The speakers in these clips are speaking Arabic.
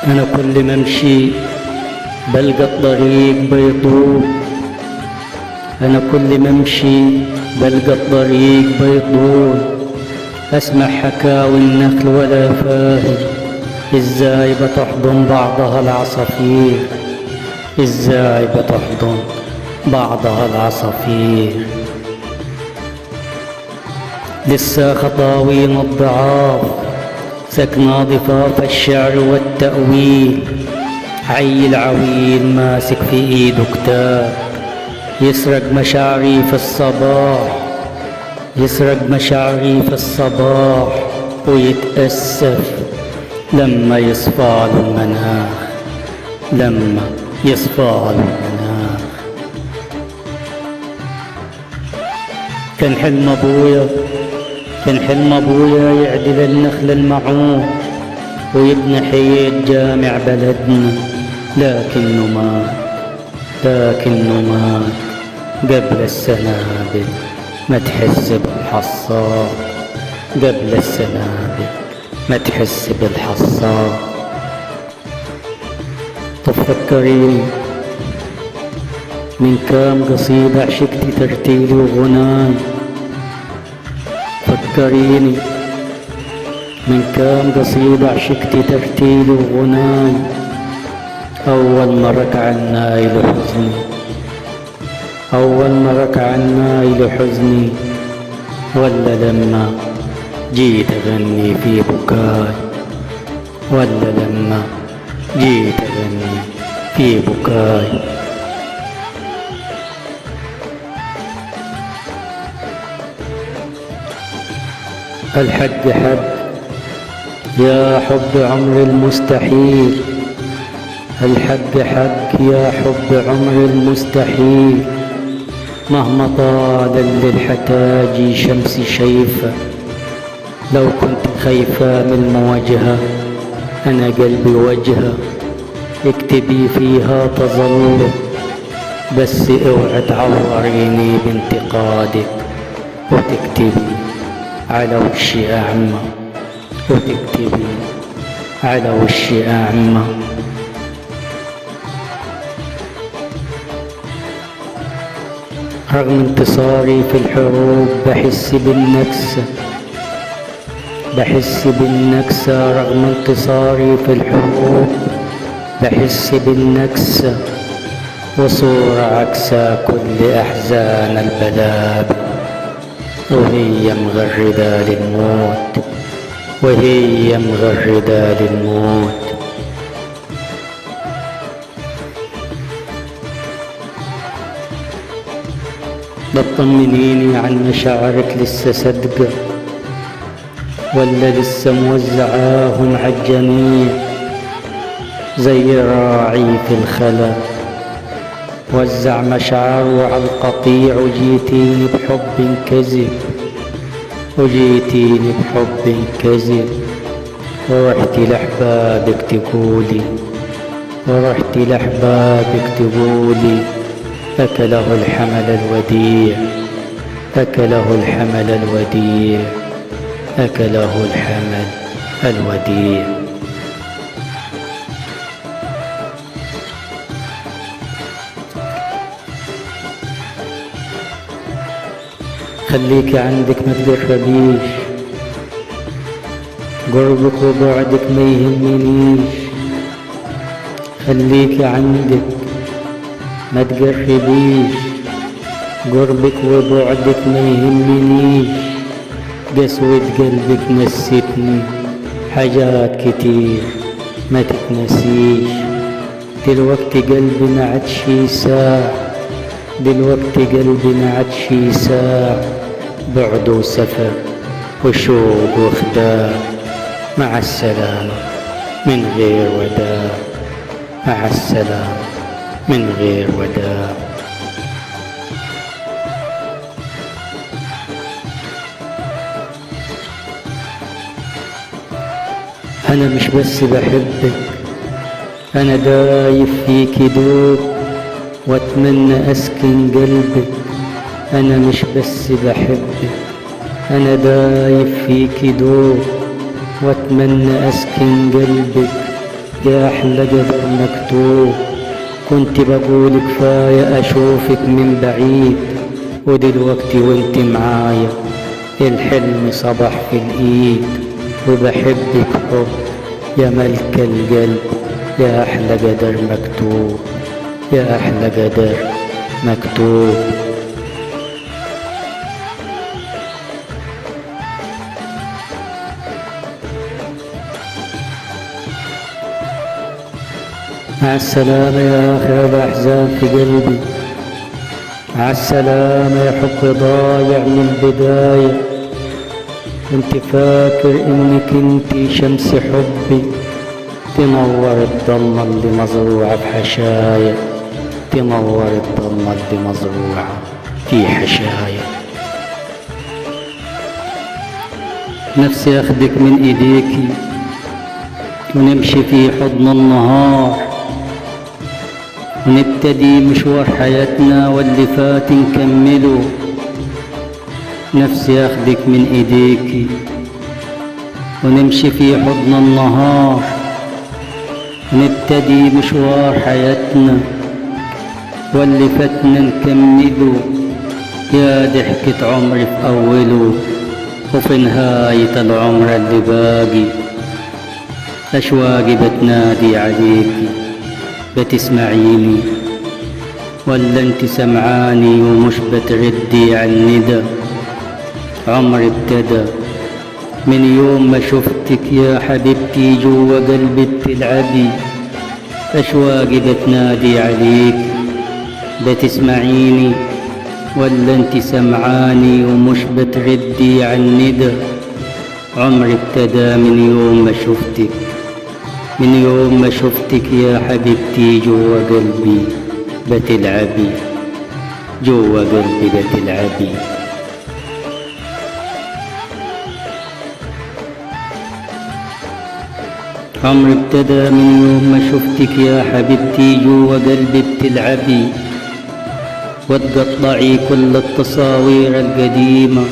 أنا كل ما أمشي بلقى الطريق بيطول. أنا كل ما أمشي بلقى الطريق بيطول. أسمع حكاوي النخل ولا فاهم إزاي بتحضن بعضها العصافير، إزاي بتحضن بعضها العصافير. لسه خطاوين الضعاف سكنة ضفاف الشعر والتأويل. عيل عويل ماسك في ايده كتاب يسرق مشاعري في الصباح، يسرق مشاعري في الصباح ويتأسف لما يصفى له المناخ، لما يصفى له المناخ. كان حلم ابويا، كان حلم ابويا يعدل النخل المعون ويبني حيط جامع بلدنا، لكنه مات، لكنه مات قبل السنابل ما تحس بالحصاد، قبل السنابل ما تحس بالحصاد. تفكريني من كام قصيدة عشقتي ترتيلي وغناي، فكريني من كام قصيدة عشقتي ترتيلي وغناي. أول ما ركع الناي لحزني، أول ما ركع الناي لحزني، ولا لما جيت أغني في بكاي، ولا لما جيت أغني في بكاي. الحق حق يا حب عمر المستحيل، الحق حق يا حب عمر المستحيل. مهما طال الليل حتاجي شمسي شايفة، لو كنت خايفة من المواجهة أنا قلبي وجهة، اكتبي فيها تظل بس اوعى تعوريني بانتقادك، وتكتبي على وشي أعمى، وتكتبي على وشي أعمى. رغم انتصاري في الحروب بحس بالنكسة، بحس بالنكسة. رغم انتصاري في الحروب بحس بالنكسة، وصورة عكسة كل أحزان البلابل، وهي مغردة للموت، وهي مغردة للموت. بتطمنيني عن مشاعرك لسه صدقة، ولا لسه موزعاهم عالجميع زي راعي في الخلا وزع مشاعره على القطيع. وجيتيني بحب كذب، وجيتيني بحب كذب، ورحتي لأحبابك تقولي، ورحتي لأحبابك تقولي أكله الحمل الوديع، أكله الحمل الوديع، أكله الحمل الوديع. خليكي عندك ما تقربيش، قربك وبعدك ما يهمنيش. خليكي عندك ما تقربيش، قربك وبعدك ما يهمنيش. قسوة قلبك نسيتني حاجات كتير ما تتنسيش. دلوقتي قلبي ما عادش يساع، دلوقتي قلبي ما عادش يساع. بعد وسفر وشوق وخداع، مع السلامة من غير وداع، مع السلامة من غير وداع. أنا مش بس بحبك، أنا دايب فيكي دوب وأتمنى أسكن قلبك. أنا مش بس بحبك، أنا دايب فيكي دوب وأتمنى أسكن قلبك. يا أحلى قدر مكتوب. كنت بقول كفاية أشوفك من بعيد، ودلوقتي وانت معايا الحلم صبح في الإيد. وبحبك حب يا ملك القلب، يا أحلى قدر مكتوب، يا أحلى قدر مكتوب. مع السلامة يا آخر الأحزان في قلبي، مع السلامة يا حب ضايع من البداية. كنت فاكر إنك انتي شمس حبي، تنور الضلمة اللي مزروعة بحشايا، تنور الضلمة اللي مزروعة في حشايا. نفسي أخدك من إيديكي ونمشي في حضن النهار، ونبتدي مشوار حياتنا واللي فات نكمله. نفسي أخدك من إيديكي ونمشي في حضن النهار، ونبتدي مشوار حياتنا واللي فاتنا نكمله. يا ضحكة عمري في أوله وفي نهاية العمر اللي باقي، أشواقي بتنادي عليكي، بتسمعيني ولا انت سمعاني ومش بتردي عن ندى؟ عمري ابتدى من يوم ما شفتك يا حبيبتي، جوا قلبي بتلعبي. أشواقي بتنادي عليك، بتسمعيني ولا انت سمعاني ومش بتردي عن ندى؟ عمري ابتدى من يوم ما شفتك، من يوم ما شفتك يا حبيبتي، جوا قلبي بتلعبي، جوا قلبي بتلعبي. عمري ابتدى من يوم ما شفتك يا حبيبتي، جوا قلبي بتلعبي، وتقطعي كل التصاوير القديمة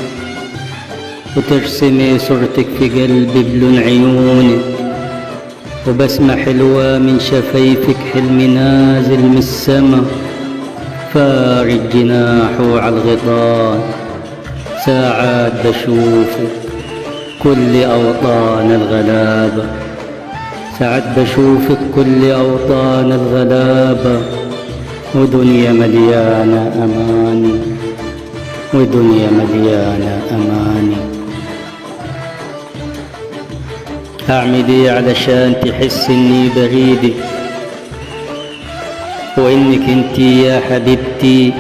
وترسمي صورتك في قلبي بلون عيونك، وبسمة حلوة من شفايفك، حلم نازل من السما فارج جناحه على الغيطان. ساعات بشوفك كل أوطان الغلابة، ساعات بشوفك كل أوطان الغلابة، ودنيا مليانة أماني، ودنيا مليانة أماني. أعمل إيه علشان تحس إني بريدك، وإنك إنتي يا حبيبتي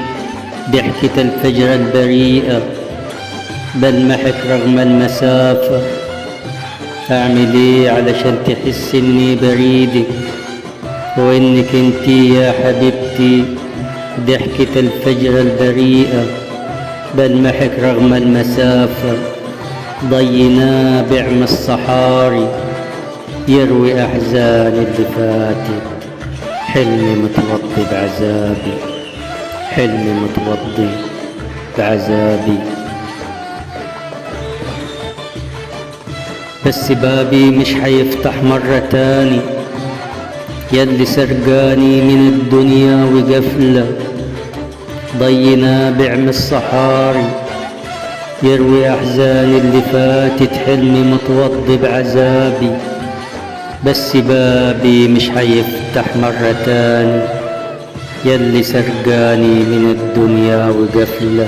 ضحكة الفجر البريئة بلمحك رغم المسافة؟ أعمل إيه علشان تحس إني بريدك، وإنك إنتي يا حبيبتي ضحكة الفجر البريئة بلمحك رغم المسافة؟ ضي نابع من الصحاري يروي أحزاني اللي فاتت، حلمي متوضي بعذابي، حلمي متوضي بعذابي. بس بابي مش حيفتح مرة تاني، ياللي سرقاني من الدنيا وقفلة. ضي نابع من الصحاري يروي أحزاني اللي فاتت، حلمي متوضي بعذابي. بس بابي مش حيفتح مرة تاني، ياللي سرقاني من الدنيا وقفلة.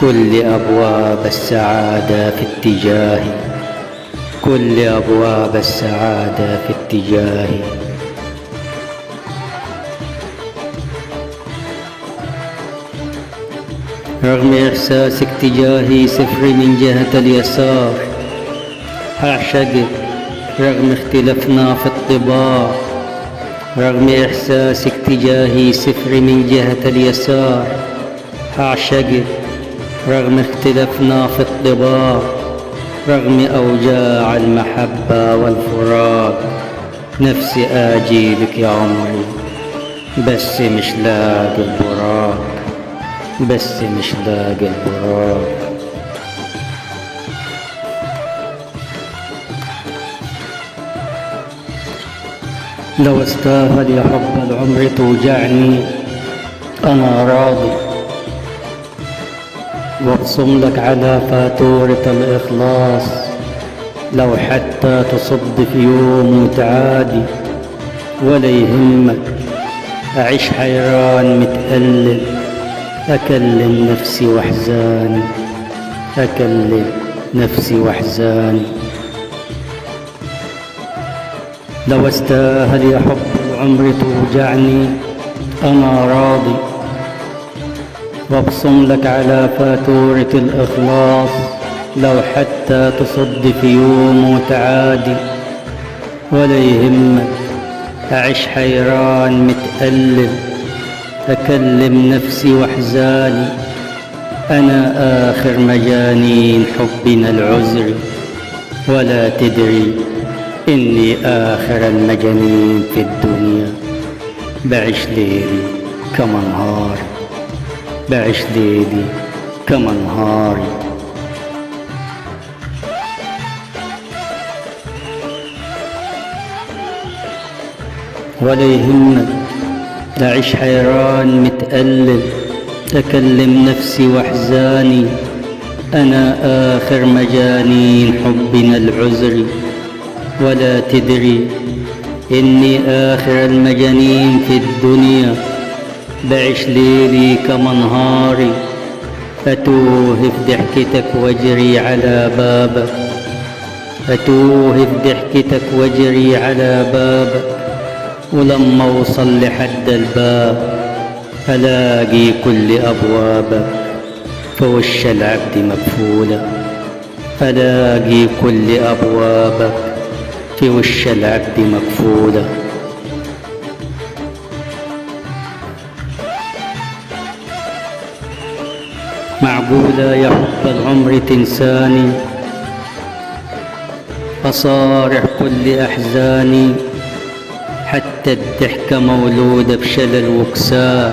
كل أبواب السعادة في اتجاهي، كل أبواب السعادة في اتجاهي. رغم إحساسك تجاهي صفر من جهة اليسار، هعشقك رغم اختلافنا في الطباع. رغم إحساسك تجاهي صفر من جهة اليسار، هعشقك رغم اختلافنا في الطباع. رغم أوجاع المحبة والفراق، نفسي آجيلك يا عمري بس مش لاقي البراق، بس مش لاقي البراق. لو استاهل يا حب العمر توجعني أنا راضي، وابصم لك على فاتورة الإخلاص لو حتى تصد في يوم وتعادي، ولا يهمك أعيش حيران متألم، أكلم نفسي وأحزاني، أكلم نفسي وأحزاني. لو استاهل يا حب العمر توجعني أنا راضي، وابصم لك على فاتورة الإخلاص لو حتى تصد في يوم وتعادي، ولا يهمك أعيش حيران متألم، أكلم نفسي وأحزاني. أنا آخر مجانين حبنا العذر، ولا تدري إني آخر المجانين في الدنيا. بعيش ليلي كما نهاري، بعيش ليلي كما نهاري. ولا يهمك أعيش حيران متألم، أكلم نفسي وأحزاني. أنا آخر مجانين حبنا العذر، ولا تدري إني آخر المجانين في الدنيا. بعيش ليلي كما نهاري، أتوه في ضحكتك وأجري على بابك، أتوه في ضحكتك وأجري على بابك. ولما أوصل لحد الباب ألاقي كل أبوابك في وش العبد مقفولة، ألاقي كل أبوابك في وش العبد مقفولة. معقولة يا حب العمر تنساني، أصارع كل أحزاني، حتى الضحكة مولودة بشلل وكساح.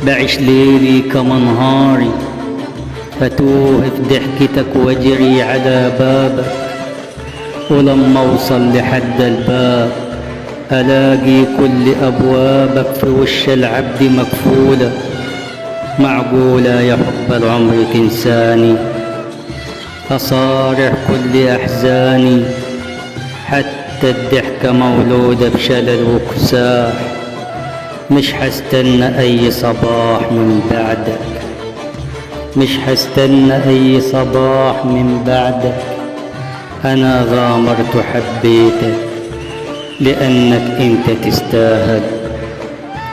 بعيش ليلي كما نهاري، أتوه في ضحكتك وأجري على بابك. ولما أوصل لحد الباب ألاقي كل أبوابك في وش العبد مقفولة. معقولة يا حب العمر تنساني، أصارع كل أحزاني، حتى الضحكة مولودة بشلل وكساح. مش حستنى أي صباح من بعدك، مش حستنى أي صباح من بعدك. أنا غامرت وحبيتك لأنك أنت تستاهل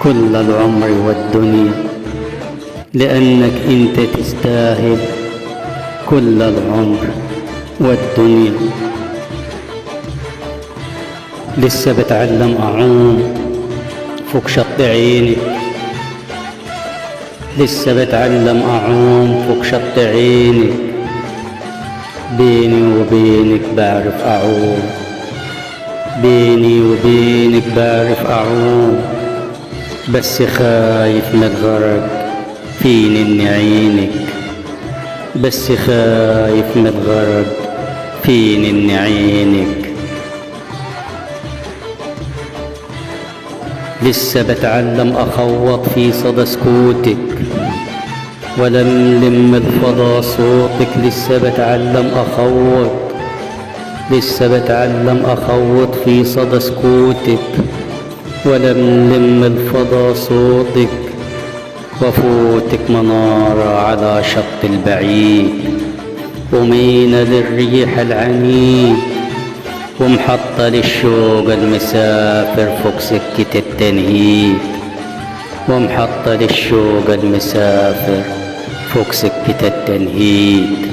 كل العمر والدنيا، لأنك أنت تستاهل كل العمر والدنيا. لسه بتعلم أعوم فوق شط عينك، لسه بتعلم أعوم فوق شط عينك. بيني وبينك بعرف أعوم، بيني وبينك بعرف أعوم، بس خايف من الغرق فيني إني عينك، بس خايف من الغرق فيني إني عينك. لسه بتعلم أخوض في صدى سكوتك ولملم الفضا صوتك. لسه بتعلم أخوض، لسه بتعلم أخوض في صدى سكوتك ولملم الفضا صوتك. وفوتك منارة على شط البعيد، ومينة للريح العنيد، ومحطة للشوق المسافر فوق سكة التنهيد، ومحطة للشوق المسافر فوق سكة التنهيد.